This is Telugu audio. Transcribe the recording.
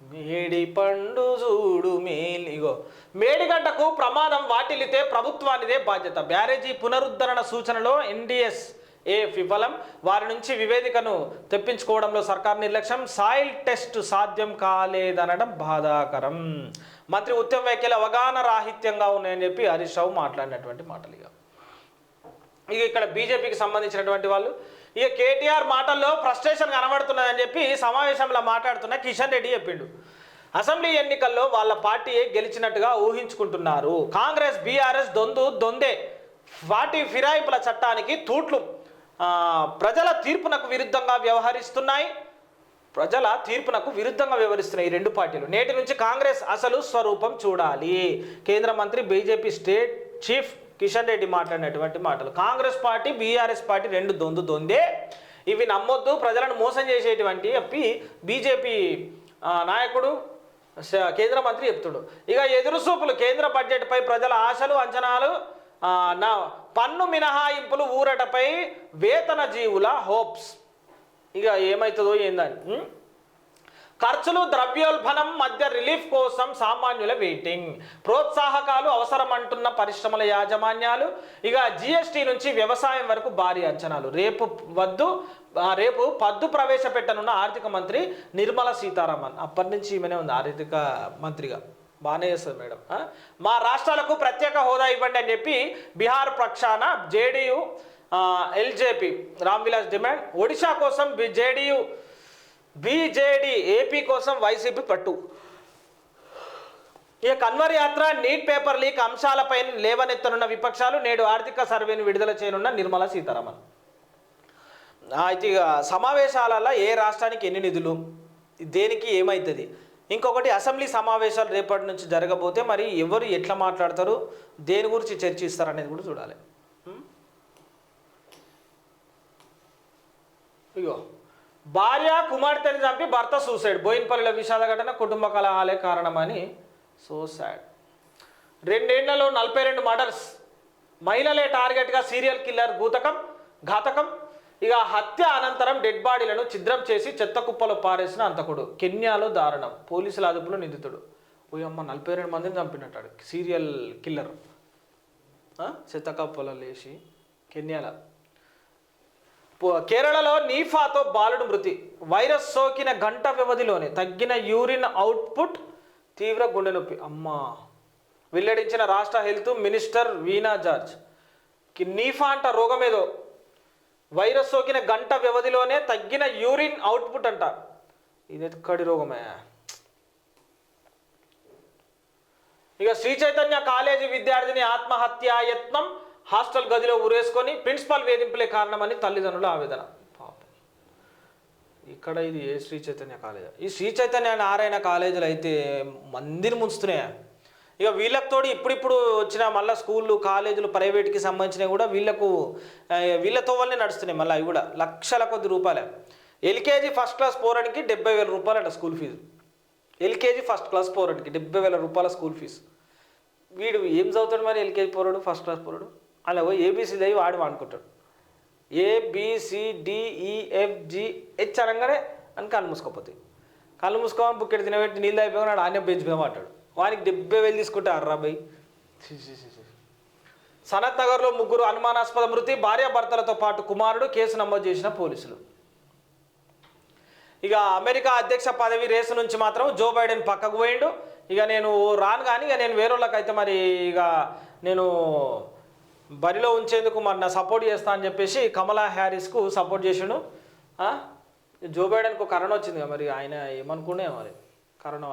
మేడి పండు చూడు మేలిగో మేడిగడ్డకు ప్రమాదం వాటిల్లితే ప్రభుత్వానిదే బాధ్యత. బ్యారేజీ పునరుద్ధరణ సూచనలో ఎన్డీఎస్ విఫలం. వారి నుంచి నివేదికను తెప్పించుకోవడంలో సర్కార్ నిర్లక్ష్యం. సాయిల్ టెస్ట్ సాధ్యం కాలేదనడం బాధాకరం. మంత్రి ఉత్తమ్ వ్యాఖ్యలు అవగాహన రాహిత్యంగా ఉన్నాయని చెప్పి హరీష్ రావు మాట్లాడినటువంటి మాటలు. ఇక ఇక్కడ బీజేపీకి సంబంధించినటువంటి వాళ్ళు ఇక కేటీఆర్ మాటల్లో ఫ్రస్ట్రేషన్ కనబడుతున్నదని చెప్పి సమావేశంలో మాట్లాడుతున్న కిషన్ రెడ్డి చెప్పిండు. అసెంబ్లీ ఎన్నికల్లో వాళ్ళ పార్టీయే గెలిచినట్టుగా ఊహించుకుంటున్నారు. కాంగ్రెస్ బీఆర్ఎస్ దొందే పార్టీ ఫిరాయింపుల చట్టానికి తూట్లు ప్రజల తీర్పునకు విరుద్ధంగా వ్యవహరిస్తున్నాయి. ఈ రెండు పార్టీలు. నేటి నుంచి కాంగ్రెస్ అసలు స్వరూపం చూడాలి. కేంద్ర మంత్రి BJP state chief Kishan Reddy మాట్లాడినటువంటి మాటలు. కాంగ్రెస్ పార్టీ బీఆర్ఎస్ పార్టీ రెండు దొందే, ఇవి నమ్మొద్దు, ప్రజలను మోసం చేసేటువంటి చెప్పి బీజేపీ నాయకుడు కేంద్ర మంత్రి చెప్తుడు. ఇక ఎదురుసూపులు కేంద్ర బడ్జెట్పై ప్రజల ఆశలు అంచనాలు, పన్ను మినహాయింపులు ఊరటపై వేతన జీవుల హోప్స్. ఇక ఏమవుతుందో ఏందని ఖర్చులు ద్రవ్యోల్బణం మధ్య రిలీఫ్ కోసం సామాన్యుల వెయిటింగ్. ప్రోత్సాహకాలు అవసరమంటున్న పరిశ్రమల యాజమాన్యాలు. ఇక జిఎస్టీ నుంచి వ్యవసాయం వరకు భారీ అంచనాలు. రేపు పద్దు ప్రవేశపెట్టనున్న ఆర్థిక మంత్రి నిర్మలా సీతారామన్. అప్పటి నుంచి ఈమెనే ఉంది ఆర్థిక మంత్రిగా. బాగానే చేస్తుంది మేడం. మా రాష్ట్రాలకు ప్రత్యేక హోదా ఇవ్వండి అని చెప్పి బీహార్ పక్షాన JDU LJP Ramvilas demand. Odisha కోసం బీజేడీ, ఏపీ కోసం వైసీపీ పట్టు. ఇక కన్వర్ యాత్ర, నీట్ పేపర్ లీక్ అంశాలపై లేవనెత్తనున్న విపక్షాలు. నేడు ఆర్థిక సర్వేను విడుదల చేయనున్న నిర్మలా సీతారామన్. అయితే ఇక సమావేశాలలో ఏ రాష్ట్రానికి ఎన్ని నిధులు, దేనికి ఏమవుతుంది, ఇంకొకటి అసెంబ్లీ సమావేశాలు రేపటి నుంచి జరగబోతే మరి ఎవరు ఎట్లా మాట్లాడతారు, దేని గురించి చర్చిస్తారు అనేది కూడా చూడాలి. ఇగో భార్య కుమార్తెని చంపి భర్త సూసైడ్. బోయిన్పల్లిలో విషాద ఘటన, కుటుంబ కలహాలే కారణమని. So sad. 2 ఏళ్లలో 42 మర్డర్స్. మహిళలే టార్గెట్గా సీరియల్ కిల్లర్ ఘాతకం. ఇక హత్య అనంతరం డెడ్ బాడీలను ఛిద్రం చేసి చెత్త కుప్పలో పారేసిన అంతకుడు. కెన్యాలో దారుణం. పోలీసుల అదుపులో నిందితుడు. ఓయమ్మ 42 మందిని చంపినట్టాడు సీరియల్ కిల్లర్. చెత్త కుప్పలో లేచి కెన్యాల. కేరళలో నీఫాతో బాలుడు మృతి. వైరస్ సోకిన గంట వ్యవధిలోనే తగ్గిన యూరిన్ అవుట్పుట్, తీవ్ర గుండె నొప్పి. అమ్మా వెల్లడించిన రాష్ట్ర హెల్త్ మినిస్టర్ వీణా జార్జ్. నీఫా అంట రోగం ఏదో, వైరస్ సోకిన గంట వ్యవధిలోనే తగ్గిన యూరిన్ అవుట్పుట్ అంట. ఇది ఎక్కడి రోగమే. ఇక శ్రీ చైతన్య కాలేజీ విద్యార్థిని ఆత్మహత్యాయత్నం. హాస్టల్ గదిలో ఉరేసుకొని ప్రిన్సిపల్ వేధింపులే కారణమని తల్లిదండ్రుల ఆవేదన. పాపం. ఇక్కడ ఇది ఏ శ్రీ చైతన్య కాలేజ్? ఈ శ్రీ చైతన్య నారాయణ కాలేజీలు అయితే మందిని ముంచుతున్నాయి. ఇక వీళ్ళకి తోడు ఇప్పుడిప్పుడు వచ్చిన మళ్ళీ స్కూళ్ళు కాలేజీలు ప్రైవేట్కి సంబంధించినవి కూడా వీళ్ళతో వల్లనే నడుస్తున్నాయి. మళ్ళీ అవి కూడా లక్షల కొద్ది రూపాయలే. ఎల్కేజీ ఫస్ట్ క్లాస్ పోరానికి 70,000 రూపాయలు అంట school fees. LKG first class పోరానికి 70,000 రూపాయల స్కూల్ ఫీజు. వీడు ఏం చదువుతాడు మరి ఎల్కేజీ పోరాడు, ఫస్ట్ క్లాస్ పోరాడు? అలా ఏబీసీ అయ్యి వాడు అనుకుంటాడు. ABCDEFGH అనగానే అని కళ్ళు మూసుకోపోతాయి. కళ్ళు మూసుకోమని బుక్కెట్ తినబెట్టి నీళ్ళు అయిపోయి నాడు ఆన్యం బెంచ్ మీద మాట్లాడు. వానికి 70,000 తీసుకుంటారు రాబాయ్. సనత్ నగర్లో 3 అనుమానాస్పద మృతి. భార్యాభర్తలతో పాటు కుమారుడు. కేసు నమోదు చేసిన పోలీసులు. ఇక అమెరికా అధ్యక్ష పదవి రేసు నుంచి మాత్రం జో బైడెన్ పక్కకు పోయిండు. ఇక నేను రాను కానీ ఇక నేను వేరే వాళ్ళకైతే మరి ఇక నేను బరిలో ఉంచేందుకు మరి నా సపోర్ట్ చేస్తా అని చెప్పేసి కమలా హ్యారిస్కు సపోర్ట్ చేసిండు. జో బైడెన్కు కరోనా వచ్చింది కదా, మరి ఆయన ఏమనుకునే మరి కరోనా